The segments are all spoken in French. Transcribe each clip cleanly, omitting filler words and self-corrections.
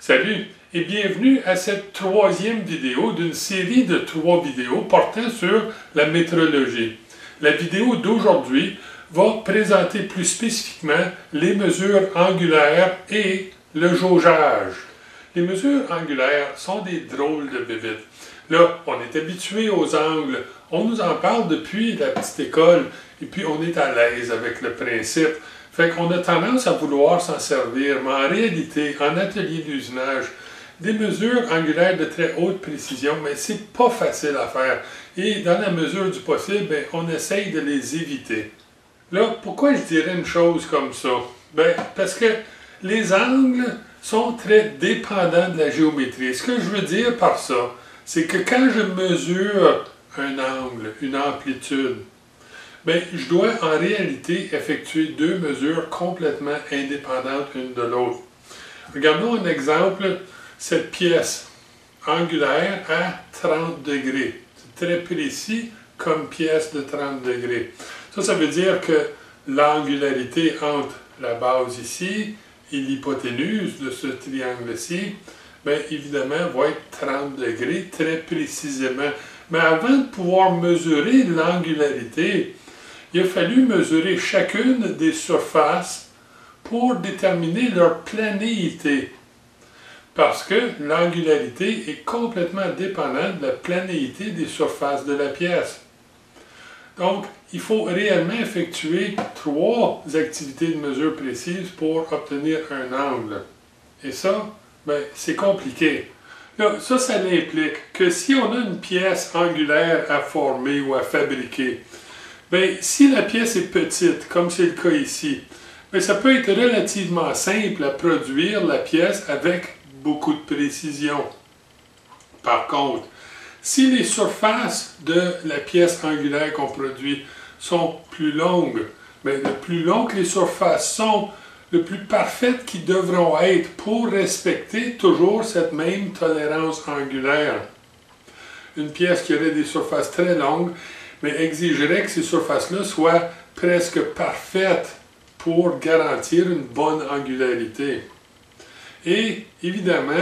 Salut et bienvenue à cette troisième vidéo d'une série de 3 vidéos portant sur la métrologie. La vidéo d'aujourd'hui va présenter plus spécifiquement les mesures angulaires et le jaugeage. Les mesures angulaires sont des drôles de bébites. Là, on est habitué aux angles, on nous en parle depuis la petite école et puis on est à l'aise avec le principe. Fait qu'on a tendance à vouloir s'en servir, mais en réalité, en atelier d'usinage, des mesures angulaires de très haute précision, mais c'est pas facile à faire. Et dans la mesure du possible, bien, on essaye de les éviter. Là, pourquoi je dirais une chose comme ça? Bien, parce que les angles sont très dépendants de la géométrie. Ce que je veux dire par ça, c'est que quand je mesure un angle, une amplitude, bien, je dois en réalité effectuer deux mesures complètement indépendantes l'une de l'autre. Regardons un exemple, cette pièce angulaire à 30 degrés. C'est très précis comme pièce de 30 degrés. Ça veut dire que l'angularité entre la base ici et l'hypoténuse de ce triangle-ci, bien évidemment, va être 30 degrés très précisément. Mais avant de pouvoir mesurer l'angularité, il a fallu mesurer chacune des surfaces pour déterminer leur planéité. Parce que l'angularité est complètement dépendante de la planéité des surfaces de la pièce. Donc, il faut réellement effectuer 3 activités de mesure précises pour obtenir un angle. Et ça, ben, c'est compliqué. Là, ça implique que si on a une pièce angulaire à former ou à fabriquer, bien, si la pièce est petite, comme c'est le cas ici, bien, ça peut être relativement simple à produire la pièce avec beaucoup de précision. Par contre, si les surfaces de la pièce angulaire qu'on produit sont plus longues, bien, le plus long que les surfaces sont, le plus parfaites qu'ils devront être pour respecter toujours cette même tolérance angulaire. Une pièce qui aurait des surfaces très longues, mais exigerait que ces surfaces-là soient presque parfaites pour garantir une bonne angularité. Et évidemment,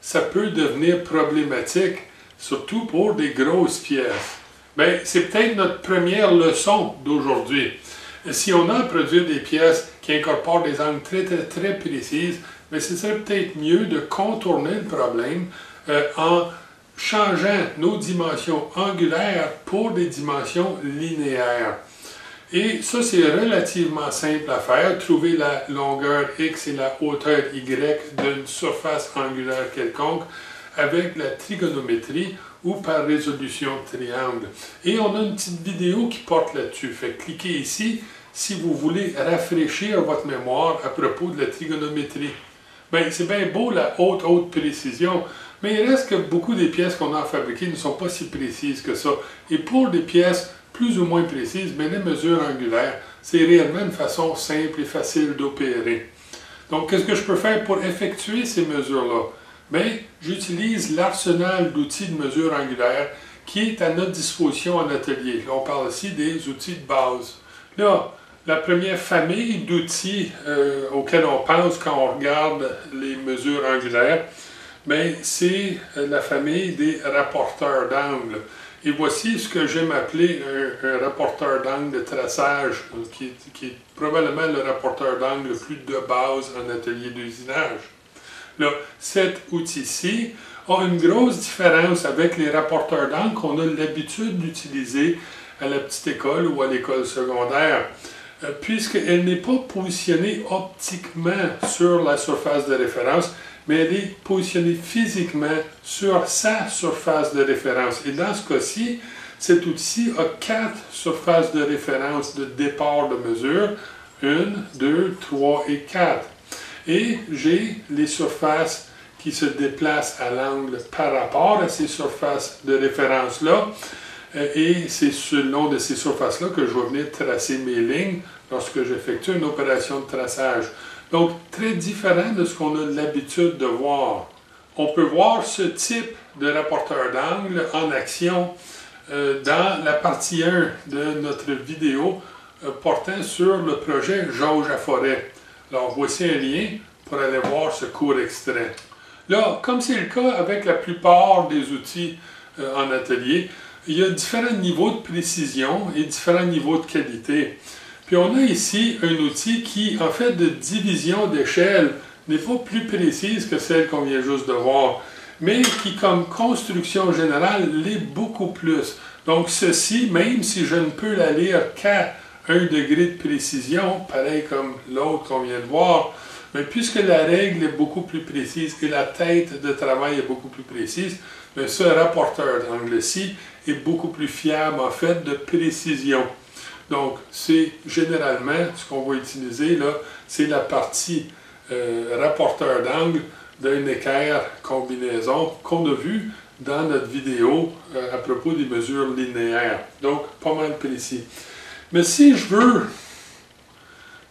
ça peut devenir problématique, surtout pour des grosses pièces. Bien, c'est peut-être notre première leçon d'aujourd'hui. Si on a à produire des pièces qui incorporent des angles très précises, bien, ce serait peut-être mieux de contourner le problème en changeant nos dimensions angulaires pour des dimensions linéaires. Et ça, c'est relativement simple à faire, trouver la longueur x et la hauteur y d'une surface angulaire quelconque avec la trigonométrie ou par résolution de triangle. Et on a une petite vidéo qui porte là-dessus. Fait cliquez ici si vous voulez rafraîchir votre mémoire à propos de la trigonométrie. Bien, c'est bien beau la haute précision, mais il reste que beaucoup des pièces qu'on a fabriquées ne sont pas si précises que ça. Et pour des pièces plus ou moins précises, bien, les mesures angulaires, c'est réellement une façon simple et facile d'opérer. Donc, qu'est-ce que je peux faire pour effectuer ces mesures-là? Bien, j'utilise l'arsenal d'outils de mesure angulaire qui est à notre disposition en atelier. Là, on parle ici des outils de base. Là, la première famille d'outils auxquels on pense quand on regarde les mesures angulaires, c'est la famille des rapporteurs d'angle. Et voici ce que j'aime appeler un rapporteur d'angle de traçage, qui est probablement le rapporteur d'angle le plus de base en atelier d'usinage. Là, cet outil-ci a une grosse différence avec les rapporteurs d'angle qu'on a l'habitude d'utiliser à la petite école ou à l'école secondaire, puisqu'elle n'est pas positionnée optiquement sur la surface de référence, mais elle est positionnée physiquement sur sa surface de référence. Et dans ce cas-ci, cet outil a 4 surfaces de référence de départ de mesure, 1, 2, 3 et 4. Et j'ai les surfaces qui se déplacent à l'angle par rapport à ces surfaces de référence-là. Et c'est sur le long de ces surfaces-là que je vais venir tracer mes lignes lorsque j'effectue une opération de traçage. Donc, très différent de ce qu'on a l'habitude de voir. On peut voir ce type de rapporteur d'angle en action dans la partie 1 de notre vidéo portant sur le projet Jauge à forêt. Alors, voici un lien pour aller voir ce court extrait. Là, comme c'est le cas avec la plupart des outils en atelier, il y a différents niveaux de précision et différents niveaux de qualité. Puis on a ici un outil qui, en fait, de division d'échelle, n'est pas plus précise que celle qu'on vient juste de voir, mais qui, comme construction générale, l'est beaucoup plus. Donc ceci, même si je ne peux la lire qu'à 1 degré de précision, pareil comme l'autre qu'on vient de voir, mais puisque la règle est beaucoup plus précise et la tête de travail est beaucoup plus précise, mais ce rapporteur d'angle-ci est beaucoup plus fiable en fait de précision. Donc c'est généralement ce qu'on va utiliser là, c'est la partie rapporteur d'angle d'un équerre combinaison qu'on a vu dans notre vidéo à propos des mesures linéaires. Donc pas mal précis. Mais si je veux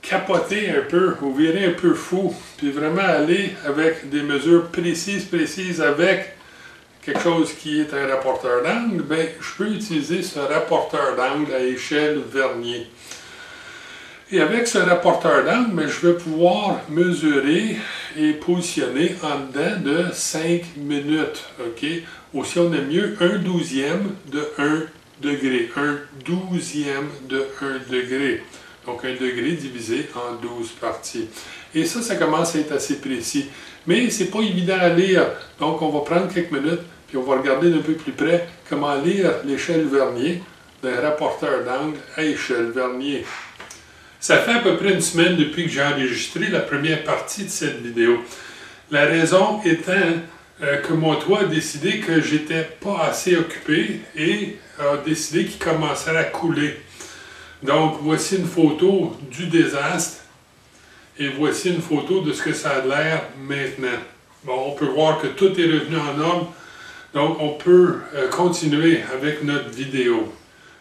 capoter un peu, ou virer un peu fou, puis vraiment aller avec des mesures précises avec quelque chose qui est un rapporteur d'angle, bien, je peux utiliser ce rapporteur d'angle à échelle vernier. Et avec ce rapporteur d'angle, bien, je vais pouvoir mesurer et positionner en dedans de 5 minutes. Okay? Ou si on est mieux, 1/12e de 1 degré. 1/12e de 1 degré. Donc 1 degré divisé en 12 parties. Et ça commence à être assez précis. Mais c'est pas évident à lire. Donc on va prendre quelques minutes, puis on va regarder d'un peu plus près comment lire l'échelle vernier d'un rapporteur d'angle à échelle vernier. Ça fait à peu près une semaine depuis que j'ai enregistré la première partie de cette vidéo. La raison étant que mon toit a décidé que j'étais pas assez occupé et a décidé qu'il commençait à couler. Donc, voici une photo du désastre et voici une photo de ce que ça a l'air maintenant. Bon, on peut voir que tout est revenu en ordre, donc on peut continuer avec notre vidéo.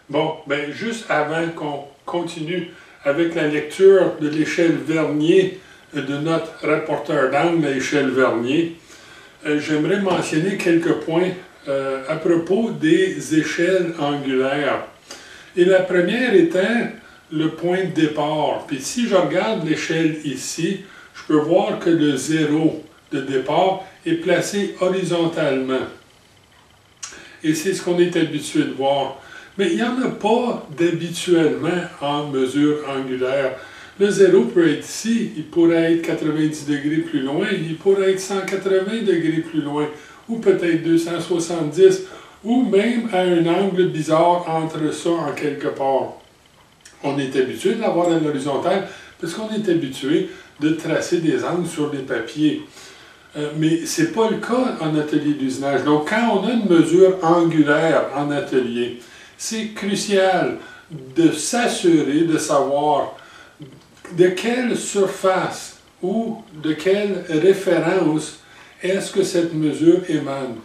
Bon, bien, juste avant qu'on continue avec la lecture de l'échelle vernier de notre rapporteur d'angle à échelle vernier, j'aimerais mentionner quelques points à propos des échelles angulaires. Et la première étant le point de départ. Puis si je regarde l'échelle ici, je peux voir que le 0 de départ est placé horizontalement. Et c'est ce qu'on est habitué de voir. Mais il n'y en a pas d'habituellement en mesure angulaire. Le 0 peut être ici, il pourrait être 90 degrés plus loin, il pourrait être 180 degrés plus loin, ou peut-être 270, ou même à un angle bizarre entre ça en quelque part. On est habitué de l'avoir à l'horizontale parce qu'on est habitué de tracer des angles sur des papiers. Mais ce n'est pas le cas en atelier d'usinage. Donc quand on a une mesure angulaire en atelier, c'est crucial de s'assurer de savoir de quelle surface ou de quelle référence est-ce que cette mesure émane.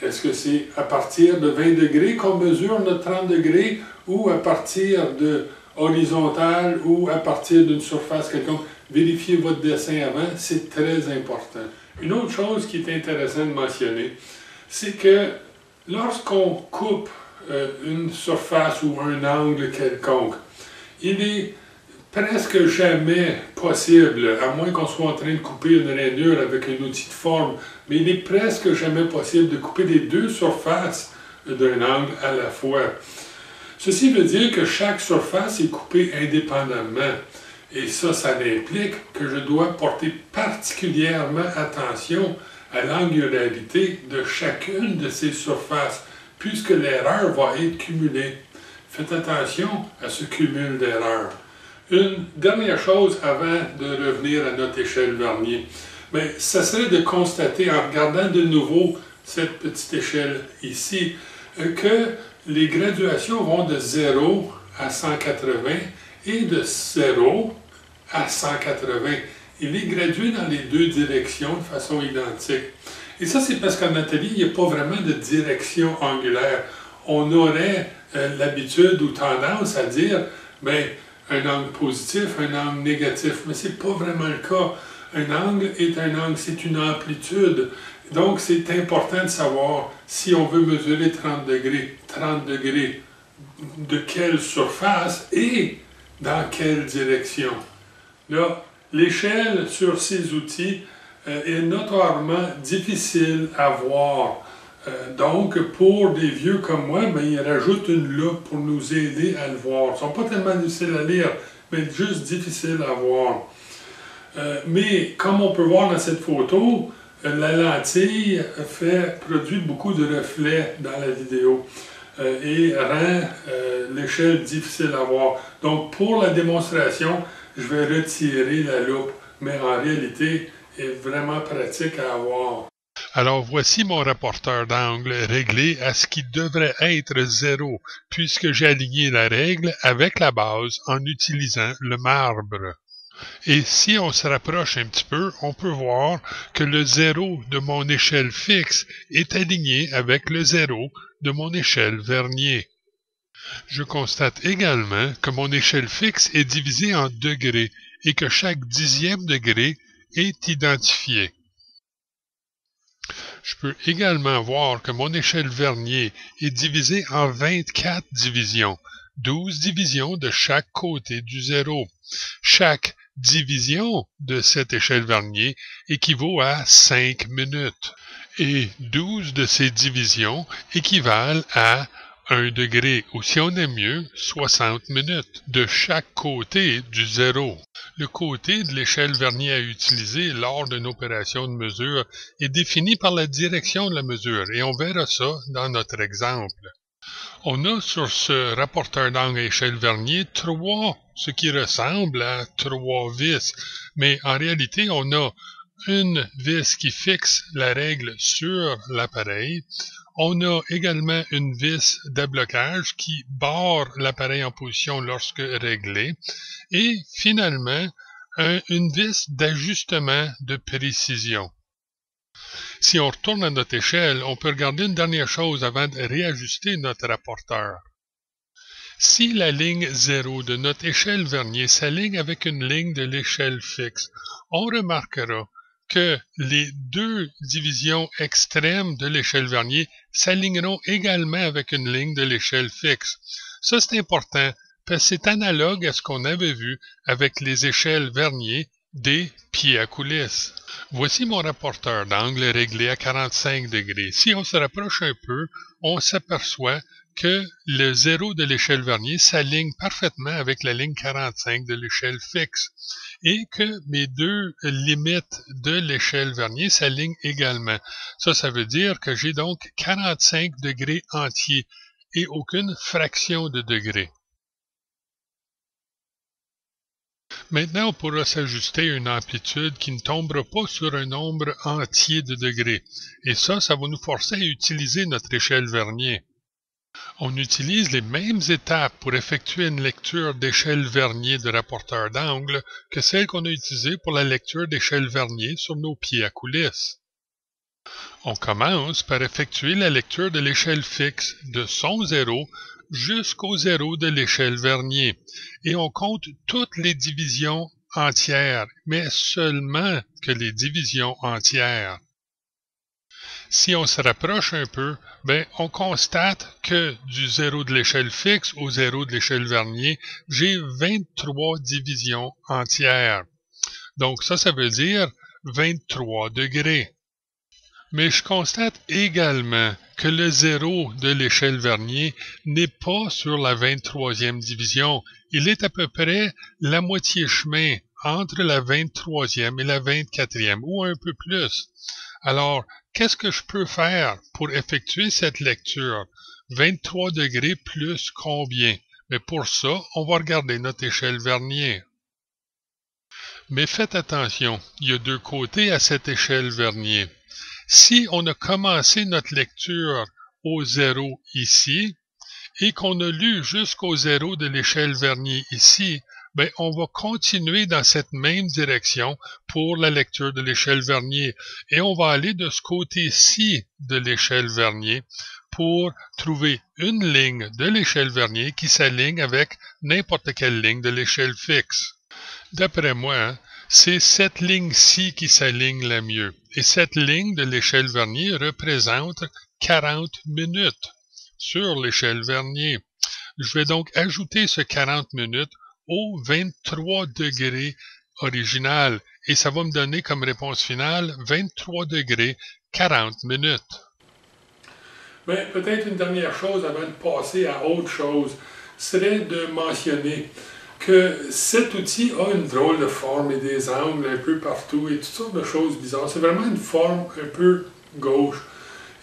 Est-ce que c'est à partir de 20 degrés qu'on mesure notre 30 degrés ou à partir de horizontal ou à partir d'une surface quelconque? Vérifiez votre dessin avant, c'est très important. Une autre chose qui est intéressante de mentionner, c'est que lorsqu'on coupe une surface ou un angle quelconque, il est presque jamais possible, à moins qu'on soit en train de couper une rainure avec un outil de forme, mais il est presque jamais possible de couper les deux surfaces d'un angle à la fois. Ceci veut dire que chaque surface est coupée indépendamment. Et ça implique que je dois porter particulièrement attention à l'angularité de chacune de ces surfaces, puisque l'erreur va être cumulée. Faites attention à ce cumul d'erreurs. Une dernière chose avant de revenir à notre échelle vernier, bien, ça serait de constater en regardant de nouveau cette petite échelle ici, que les graduations vont de 0 à 180 et de 0 à 180. Il est gradué dans les deux directions de façon identique. Et ça, c'est parce qu'en atelier, il n'y a pas vraiment de direction angulaire. On aurait l'habitude ou tendance à dire, bien, un angle positif, un angle négatif, mais ce n'est pas vraiment le cas. Un angle est un angle, c'est une amplitude. Donc, c'est important de savoir si on veut mesurer 30 degrés de quelle surface et dans quelle direction. Là, l'échelle sur ces outils est notoirement difficile à voir. Donc, pour des vieux comme moi, ben, ils rajoutent une loupe pour nous aider à le voir. Ils ne sont pas tellement difficiles à lire, mais juste difficiles à voir. Mais comme on peut voir dans cette photo, la lentille produit beaucoup de reflets dans la vidéo et rend l'échelle difficile à voir. Donc pour la démonstration, je vais retirer la loupe, mais en réalité, elle est vraiment pratique à avoir. Alors voici mon rapporteur d'angle réglé à ce qui devrait être 0, puisque j'ai aligné la règle avec la base en utilisant le marbre. Et si on se rapproche un petit peu, on peut voir que le 0 de mon échelle fixe est aligné avec le 0 de mon échelle vernier. Je constate également que mon échelle fixe est divisée en degrés et que chaque dixième degré est identifié. Je peux également voir que mon échelle vernier est divisée en 24 divisions, 12 divisions de chaque côté du 0. Chaque division de cette échelle vernier équivaut à 5 minutes. Et 12 de ces divisions équivalent à 1 degré, ou si on aime mieux, 60 minutes de chaque côté du 0. Le côté de l'échelle vernier à utiliser lors d'une opération de mesure est défini par la direction de la mesure, et on verra ça dans notre exemple. On a sur ce rapporteur d'angle à échelle vernier ce qui ressemble à 3 vis, mais en réalité, on a une vis qui fixe la règle sur l'appareil. On a également une vis d'ablocage qui barre l'appareil en position lorsque réglé. Et finalement, une vis d'ajustement de précision. Si on retourne à notre échelle, on peut regarder une dernière chose avant de réajuster notre rapporteur. Si la ligne 0 de notre échelle vernier s'aligne avec une ligne de l'échelle fixe, on remarquera que les deux divisions extrêmes de l'échelle vernier s'aligneront également avec une ligne de l'échelle fixe. Ça, c'est important parce que c'est analogue à ce qu'on avait vu avec les échelles vernier des pieds à coulisses. Voici mon rapporteur d'angle réglé à 45 degrés. Si on se rapproche un peu, on s'aperçoit que le 0 de l'échelle vernier s'aligne parfaitement avec la ligne 45 de l'échelle fixe et que mes deux limites de l'échelle vernier s'alignent également. Ça veut dire que j'ai donc 45 degrés entiers et aucune fraction de degré. Maintenant, on pourra s'ajuster à une amplitude qui ne tombera pas sur un nombre entier de degrés. Et ça va nous forcer à utiliser notre échelle vernier. On utilise les mêmes étapes pour effectuer une lecture d'échelle vernier de rapporteur d'angle que celle qu'on a utilisée pour la lecture d'échelle vernier sur nos pieds à coulisses. On commence par effectuer la lecture de l'échelle fixe de son 0 jusqu'au 0 de l'échelle vernier, et on compte toutes les divisions entières, mais seulement que les divisions entières. Si on se rapproche un peu, on constate que du 0 de l'échelle fixe au 0 de l'échelle vernier, j'ai 23 divisions entières. Donc ça veut dire 23 degrés. Mais je constate également que le 0 de l'échelle vernier n'est pas sur la 23e division. Il est à peu près la moitié chemin entre la 23e et la 24e, ou un peu plus. Alors, qu'est-ce que je peux faire pour effectuer cette lecture? 23 degrés plus combien? Mais pour ça, on va regarder notre échelle vernier. Mais faites attention, il y a deux côtés à cette échelle vernier. Si on a commencé notre lecture au 0 ici, et qu'on a lu jusqu'au 0 de l'échelle vernier ici, on va continuer dans cette même direction pour la lecture de l'échelle vernier. Et on va aller de ce côté-ci de l'échelle vernier pour trouver une ligne de l'échelle vernier qui s'aligne avec n'importe quelle ligne de l'échelle fixe. D'après moi, c'est cette ligne-ci qui s'aligne la mieux. Et cette ligne de l'échelle vernier représente 40 minutes sur l'échelle vernier. Je vais donc ajouter ce 40 minutes au 23 degrés original et ça va me donner comme réponse finale 23 degrés 40 minutes. Mais peut-être une dernière chose avant de passer à autre chose, serait de mentionner que cet outil a une drôle de forme et des angles un peu partout et toutes sortes de choses bizarres. C'est vraiment une forme un peu gauche.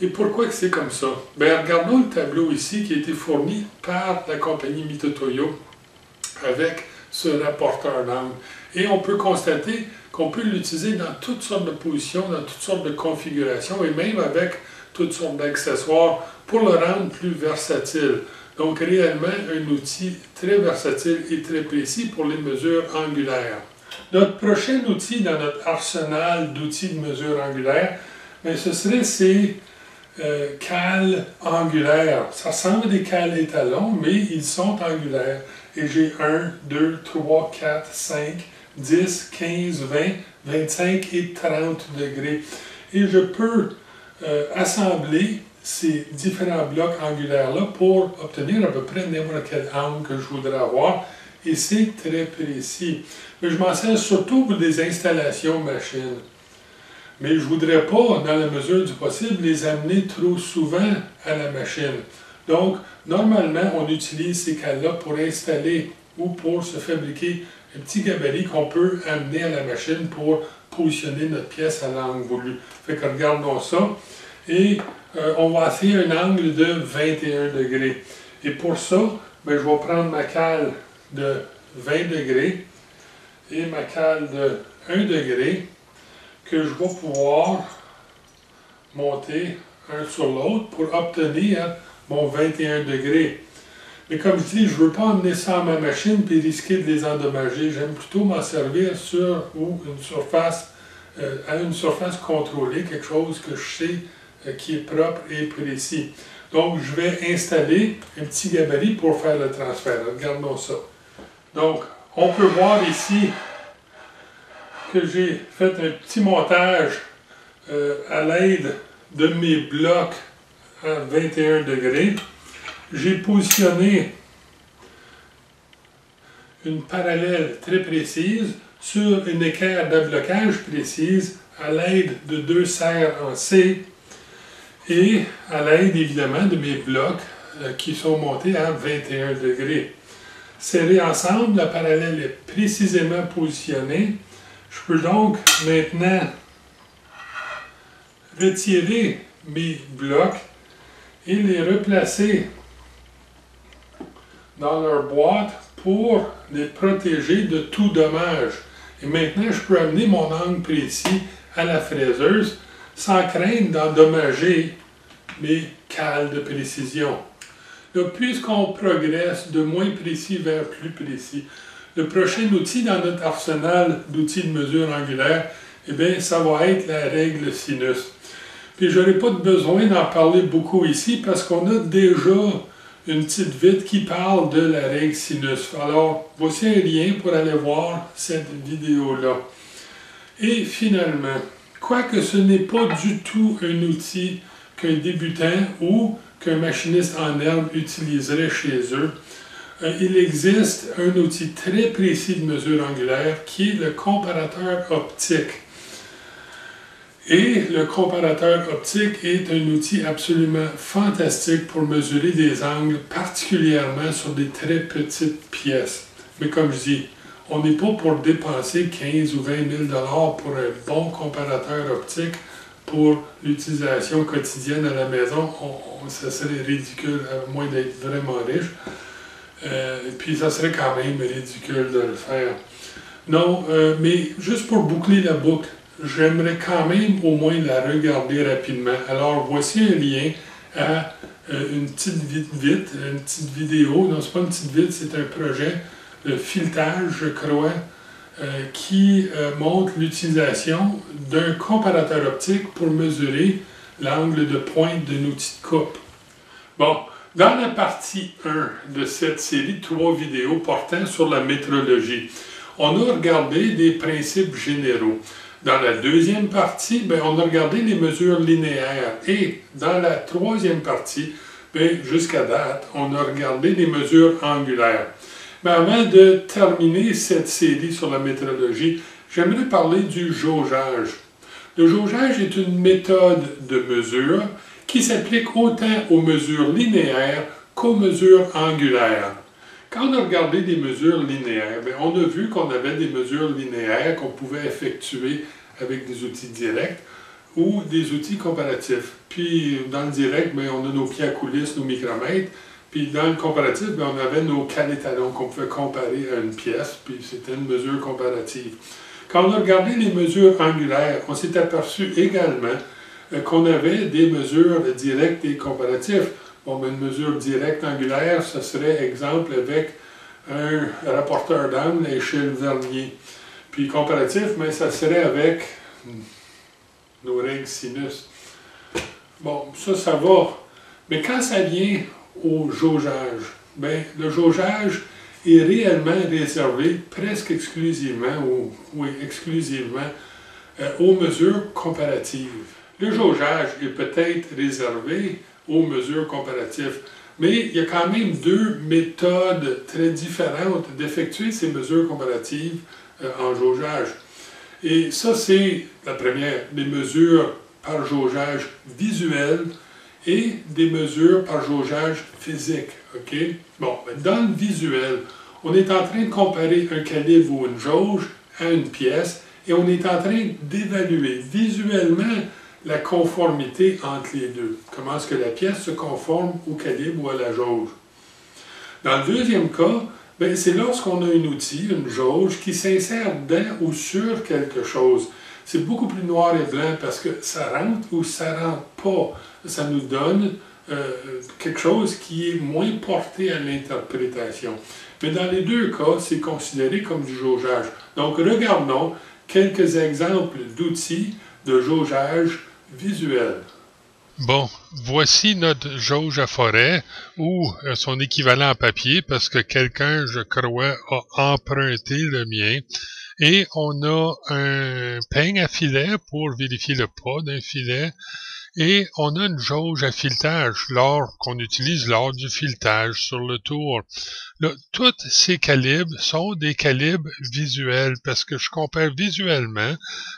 Et pourquoi que c'est comme ça? Bien, regardons le tableau ici qui a été fourni par la compagnie Mitutoyo avec ce rapporteur d'angle. Et on peut constater qu'on peut l'utiliser dans toutes sortes de positions, dans toutes sortes de configurations et même avec toutes sortes d'accessoires pour le rendre plus versatile. Donc réellement un outil très versatile et très précis pour les mesures angulaires. Notre prochain outil dans notre arsenal d'outils de mesure angulaire, bien, ce serait ces cales angulaires. Ça ressemble à des cales étalons, mais ils sont angulaires. Et j'ai 1, 2, 3, 4, 5, 10, 15, 20, 25 et 30 degrés. Et je peux assembler ces différents blocs angulaires-là pour obtenir à peu près n'importe quel angle que je voudrais avoir. Et c'est très précis. Mais je m'en sers surtout pour des installations machines. Mais je ne voudrais pas, dans la mesure du possible, les amener trop souvent à la machine. Donc, normalement, on utilise ces cales-là pour installer ou pour se fabriquer un petit gabarit qu'on peut amener à la machine pour positionner notre pièce à l'angle voulu. Fait que regardons ça. Et on va essayer un angle de 21 degrés. Et pour ça, ben, je vais prendre ma cale de 20 degrés et ma cale de 1 degré que je vais pouvoir monter un sur l'autre pour obtenir mon 21 degrés. Mais comme je dis, je ne veux pas emmener ça à ma machine et risquer de les endommager. J'aime plutôt m'en servir sur une surface, à une surface contrôlée, quelque chose que je sais qui est propre et précis. Donc, je vais installer un petit gabarit pour faire le transfert. Regardons ça. Donc, on peut voir ici que j'ai fait un petit montage à l'aide de mes blocs à 21 degrés. J'ai positionné une parallèle très précise sur une équerre d'ablocage précise à l'aide de 2 serres en C et à l'aide évidemment de mes blocs qui sont montés à 21 degrés. Serrés ensemble, la parallèle est précisément positionnée. Je peux donc maintenant retirer mes blocs et les replacer dans leur boîte pour les protéger de tout dommage. Et maintenant, je peux amener mon angle précis à la fraiseuse sans craindre d'endommager mes cales de précision. Donc, puisqu'on progresse de moins précis vers plus précis, le prochain outil dans notre arsenal d'outils de mesure angulaire, eh bien, ça va être la règle sinus. Puis, je n'aurai pas besoin d'en parler beaucoup ici parce qu'on a déjà une petite vitre qui parle de la règle sinus. Alors, voici un lien pour aller voir cette vidéo-là. Et finalement, quoique ce n'est pas du tout un outil qu'un débutant ou qu'un machiniste en herbe utiliserait chez eux, il existe un outil très précis de mesure angulaire qui est le comparateur optique. Et le comparateur optique est un outil absolument fantastique pour mesurer des angles, particulièrement sur des très petites pièces. Mais comme je dis, on n'est pas pour dépenser 15 ou 20 000 $ pour un bon comparateur optique pour l'utilisation quotidienne à la maison. Ça serait ridicule, à moins d'être vraiment riche. Puis ça serait quand même ridicule de le faire. Non, mais juste pour boucler la boucle, j'aimerais quand même au moins la regarder rapidement. Alors, voici un lien à une petite une petite vidéo. Non, c'est pas une petite vidéo, c'est un projet de filetage, je crois, qui montre l'utilisation d'un comparateur optique pour mesurer l'angle de pointe d'un outil de coupe. Bon, dans la partie 1 de cette série de 3 vidéos portant sur la métrologie, on a regardé des principes généraux. Dans la deuxième partie, bien, on a regardé les mesures linéaires. Et dans la troisième partie, jusqu'à date, on a regardé les mesures angulaires. Mais avant de terminer cette série sur la métrologie, j'aimerais parler du jaugeage. Le jaugeage est une méthode de mesure qui s'applique autant aux mesures linéaires qu'aux mesures angulaires. Quand on a regardé des mesures linéaires, on a vu qu'on avait des mesures linéaires qu'on pouvait effectuer avec des outils directs ou des outils comparatifs. Puis dans le direct, on a nos pieds à coulisses, nos micromètres. Puis dans le comparatif, on avait nos calétalons qu'on pouvait comparer à une pièce, puis c'était une mesure comparative. Quand on a regardé les mesures angulaires, on s'est aperçu également qu'on avait des mesures directes et comparatives. Une mesure directe angulaire, ce serait exemple avec un rapporteur d'angle à échelle Vernier. Puis comparatif, ça serait avec nos règles sinus. Ça va. Mais quand ça vient au jaugeage, le jaugeage est réellement réservé presque exclusivement, aux mesures comparatives. Le jaugeage est peut-être réservé aux mesures comparatives, mais il y a quand même deux méthodes très différentes d'effectuer ces mesures comparatives en jaugeage. Et ça, c'est la première, des mesures par jaugeage visuel et des mesures par jaugeage physique. Okay? Dans le visuel, on est en train de comparer un calibre ou une jauge à une pièce et on est en train d'évaluer visuellement la conformité entre les deux. Comment est-ce que la pièce se conforme au calibre ou à la jauge. Dans le deuxième cas, c'est lorsqu'on a un outil, une jauge, qui s'insère dans ou sur quelque chose. C'est beaucoup plus noir et blanc parce que ça rentre ou ça rentre pas. Ça nous donne quelque chose qui est moins porté à l'interprétation. Mais dans les deux cas, c'est considéré comme du jaugeage. Donc, regardons quelques exemples d'outils de jaugeage visuel. Bon, voici notre jauge à forêt ou son équivalent en papier parce que quelqu'un, je crois, a emprunté le mien. Et on a un peigne à filet pour vérifier le poids d'un filet. Et on a une jauge à filetage qu'on utilise lors du filetage sur le tour. Là, tous ces calibres sont des calibres visuels parce que je compare visuellement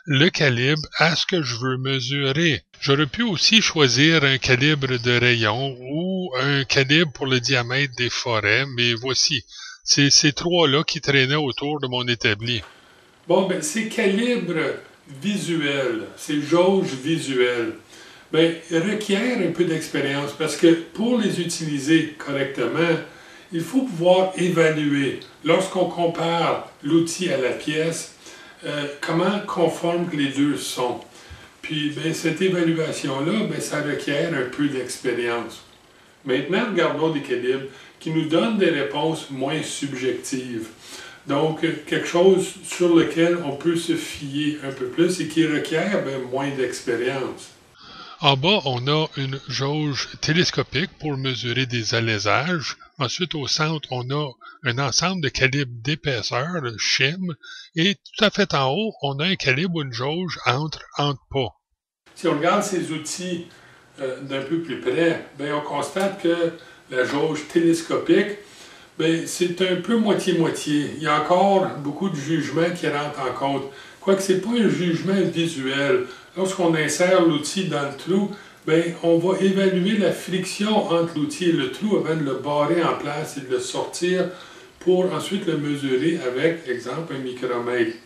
le calibre à ce que je veux mesurer. J'aurais pu aussi choisir un calibre de rayon ou un calibre pour le diamètre des forêts, mais voici, c'est ces trois-là qui traînaient autour de mon établi. Ces calibres visuels, ces jauges visuelles, requièrent un peu d'expérience parce que pour les utiliser correctement, il faut pouvoir évaluer, lorsqu'on compare l'outil à la pièce, comment conformes les deux sont. Puis cette évaluation-là, ça requiert un peu d'expérience. Maintenant, regardons des calibres qui nous donnent des réponses moins subjectives. Donc, quelque chose sur lequel on peut se fier un peu plus et qui requiert moins d'expérience. En bas, on a une jauge télescopique pour mesurer des alaisages. Ensuite, au centre, on a un ensemble de calibres d'épaisseur, le schim. Et tout à fait en haut, on a un calibre ou une jauge entre pas. Si on regarde ces outils d'un peu plus près, on constate que la jauge télescopique, c'est un peu moitié-moitié. Il y a encore beaucoup de jugements qui rentrent en compte. Quoique ce n'est pas un jugement visuel. Lorsqu'on insère l'outil dans le trou, on va évaluer la friction entre l'outil et le trou avant de le barrer en place et de le sortir pour ensuite le mesurer avec, exemple, un micromètre.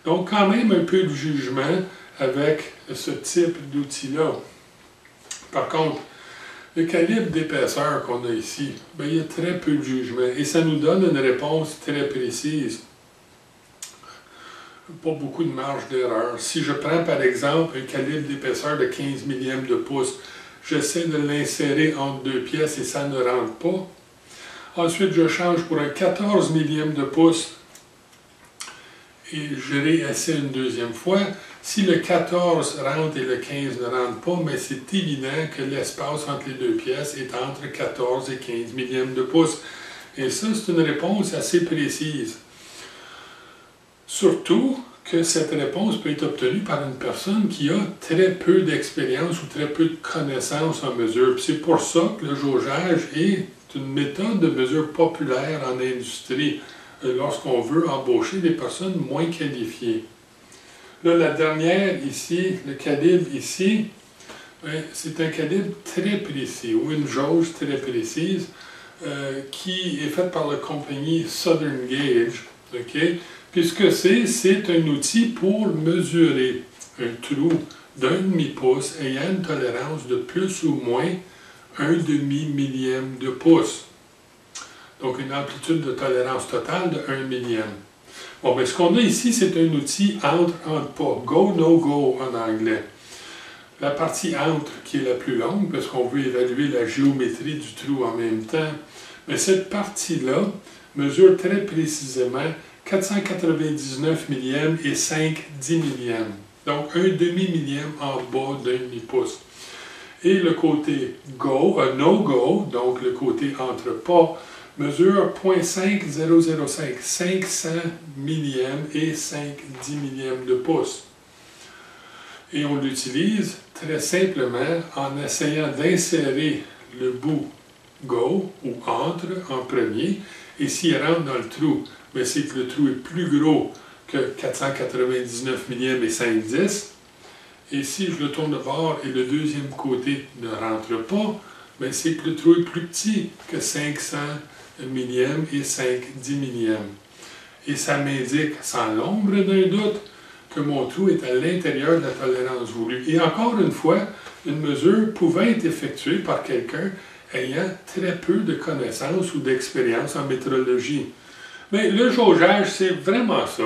Donc, quand même un peu de jugement avec ce type d'outil-là. Par contre, le calibre d'épaisseur qu'on a ici, il y a très peu de jugement et ça nous donne une réponse très précise. Pas beaucoup de marge d'erreur. Si je prends par exemple un calibre d'épaisseur de 15 millièmes de pouce, j'essaie de l'insérer entre deux pièces et ça ne rentre pas. Ensuite, je change pour un 14 millièmes de pouce et je réessaie une deuxième fois. Si le 14 rentre et le 15 ne rentre pas, mais c'est évident que l'espace entre les deux pièces est entre 14 et 15 millièmes de pouce. Et ça, c'est une réponse assez précise. Surtout que cette réponse peut être obtenue par une personne qui a très peu d'expérience ou très peu de connaissances en mesure. C'est pour ça que le jaugeage est une méthode de mesure populaire en industrie lorsqu'on veut embaucher des personnes moins qualifiées. Là, la dernière ici, le calibre ici, c'est un calibre très précis, ou une jauge très précise, qui est faite par la compagnie Southern Gauge, puisque c'est un outil pour mesurer un trou d'1/2 pouce ayant une tolérance de plus ou moins 1/2 millième de pouce. Donc une amplitude de tolérance totale de 1 millième. Bon, mais ce qu'on a ici, c'est un outil entre pas, go, no go en anglais. La partie entre qui est la plus longue, parce qu'on veut évaluer la géométrie du trou en même temps, mais cette partie-là mesure très précisément 499 millièmes et 5/10 millièmes. Donc, 1/2 millième en bas d'1/2 pouce. Et le côté go, no-go, donc le côté entre pas, mesure 0.5005, 500 millièmes et 5/10 millièmes de pouce. Et on l'utilise très simplement en essayant d'insérer le bout go ou entre en premier, et s'il rentre dans le trou, mais c'est que le trou est plus gros que 499 millièmes et 5/10, et si je le tourne de bord et le deuxième côté ne rentre pas, mais c'est que le trou est plus petit que 500 millièmes et 5/10 millièmes. Et ça m'indique, sans l'ombre d'un doute, que mon trou est à l'intérieur de la tolérance voulue. Et encore une fois, une mesure pouvant être effectuée par quelqu'un ayant très peu de connaissances ou d'expérience en métrologie. Mais le jaugeage, c'est vraiment ça.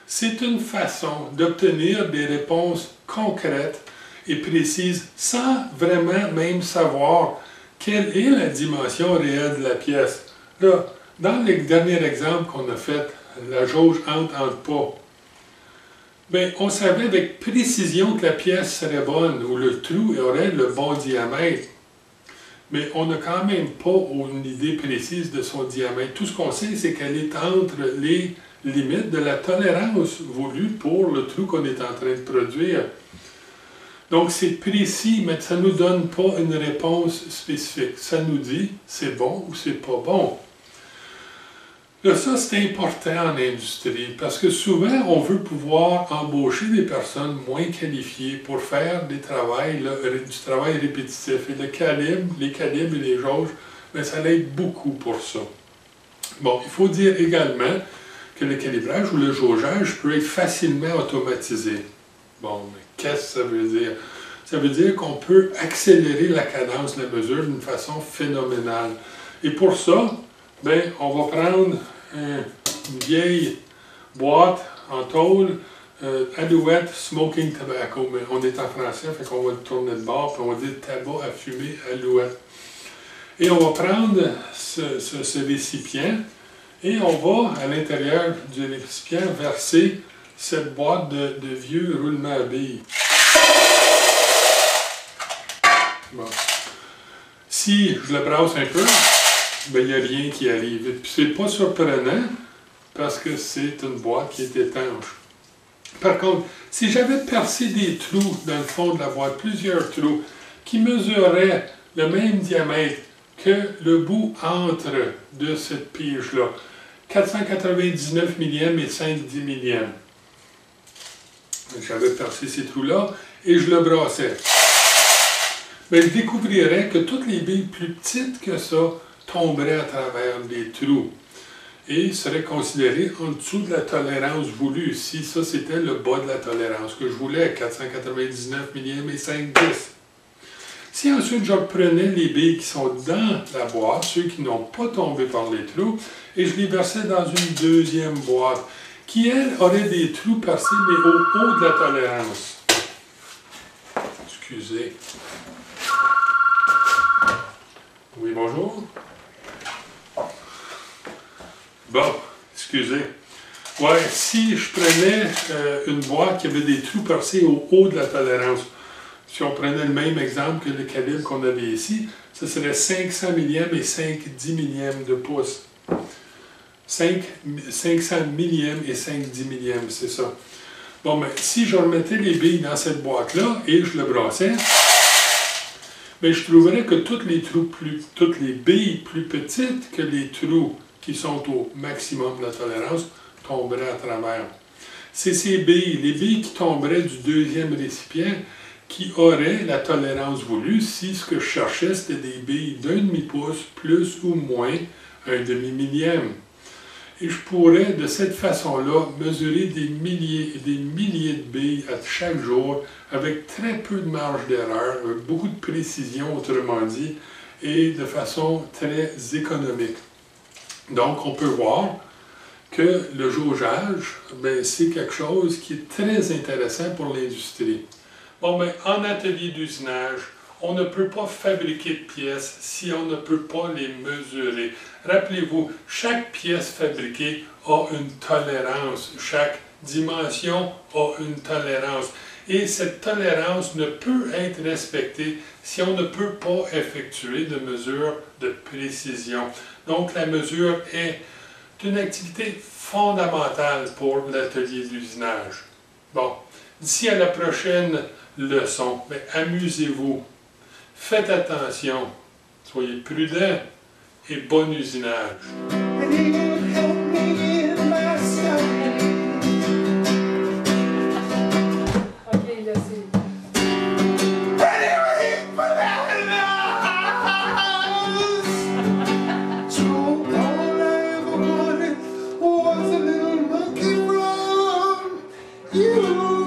C'est une façon d'obtenir des réponses concrètes et précises sans vraiment même savoir quelle est la dimension réelle de la pièce. Là, dans le dernier exemple qu'on a fait, la jauge entre pas, bien, on savait avec précision que la pièce serait bonne ou le trou aurait le bon diamètre. Mais on n'a quand même pas une idée précise de son diamètre. Tout ce qu'on sait, c'est qu'elle est entre les limites de la tolérance voulue pour le trou qu'on est en train de produire. Donc c'est précis, mais ça ne nous donne pas une réponse spécifique. Ça nous dit c'est bon ou c'est pas bon. Là, ça, c'est important en industrie, parce que souvent, on veut pouvoir embaucher des personnes moins qualifiées pour faire du travail répétitif. Et les calibres et les jauges, bien, ça l'aide beaucoup pour ça. Bon, il faut dire également que le calibrage ou le jaugeage peut être facilement automatisé. Bon, mais qu'est-ce que ça veut dire? Ça veut dire qu'on peut accélérer la cadence de la mesure d'une façon phénoménale. Et pour ça, bien, on va prendre une vieille boîte en tôle, Alouette Smoking Tobacco, mais on est en français, fait qu'on va le tourner de bord, puis on va dire tabac à fumer Alouette. Et on va prendre ce récipient, et on va, à l'intérieur du récipient, verser cette boîte de vieux roulements à billes. Bon. Si je le brasse un peu, ben, il n'y a rien qui arrive. Et puis, c'est pas surprenant parce que c'est une boîte qui est étanche. Par contre, si j'avais percé des trous dans le fond de la boîte, plusieurs trous, qui mesuraient le même diamètre que le bout entre de cette pige-là, 499 millièmes et 5/10 millièmes. J'avais percé ces trous-là et je le brassais. Mais je découvrirais que toutes les billes plus petites que ça tomberaient à travers des trous et seraient considérées en dessous de la tolérance voulue. Si ça, c'était le bas de la tolérance que je voulais, 499 millièmes et 5/10. Si ensuite je reprenais les billes qui sont dans la boîte, ceux qui n'ont pas tombé par les trous, et je les versais dans une deuxième boîte, qui, elle, aurait des trous percés, mais au haut de la tolérance. Excusez. Oui, bonjour. Bon, excusez. Ouais, si je prenais une boîte qui avait des trous percés au haut de la tolérance, si on prenait le même exemple que le calibre qu'on avait ici, ce serait 500 millièmes et 5/10 millièmes de pouce. 500 millièmes et 5/10 millièmes, c'est ça. Bon, mais si je remettais les billes dans cette boîte-là et je le brassais, bien, je trouverais que toutes les billes plus petites que les trous qui sont au maximum de la tolérance tomberaient à travers. C'est ces billes, les billes qui tomberaient du deuxième récipient, qui auraient la tolérance voulue si ce que je cherchais, c'était des billes d'un demi-pouce, plus ou moins un demi-millième. Et je pourrais, de cette façon-là, mesurer des milliers et des milliers de billes à chaque jour, avec très peu de marge d'erreur, avec beaucoup de précision, autrement dit, et de façon très économique. Donc, on peut voir que le jaugeage, c'est quelque chose qui est très intéressant pour l'industrie. Bon, mais en atelier d'usinage, on ne peut pas fabriquer de pièces si on ne peut pas les mesurer. Rappelez-vous, chaque pièce fabriquée a une tolérance, chaque dimension a une tolérance. Et cette tolérance ne peut être respectée si on ne peut pas effectuer de mesures de précision. Donc la mesure est une activité fondamentale pour l'atelier d'usinage. Bon, d'ici à la prochaine leçon, amusez-vous, faites attention, soyez prudents et bon usinage. You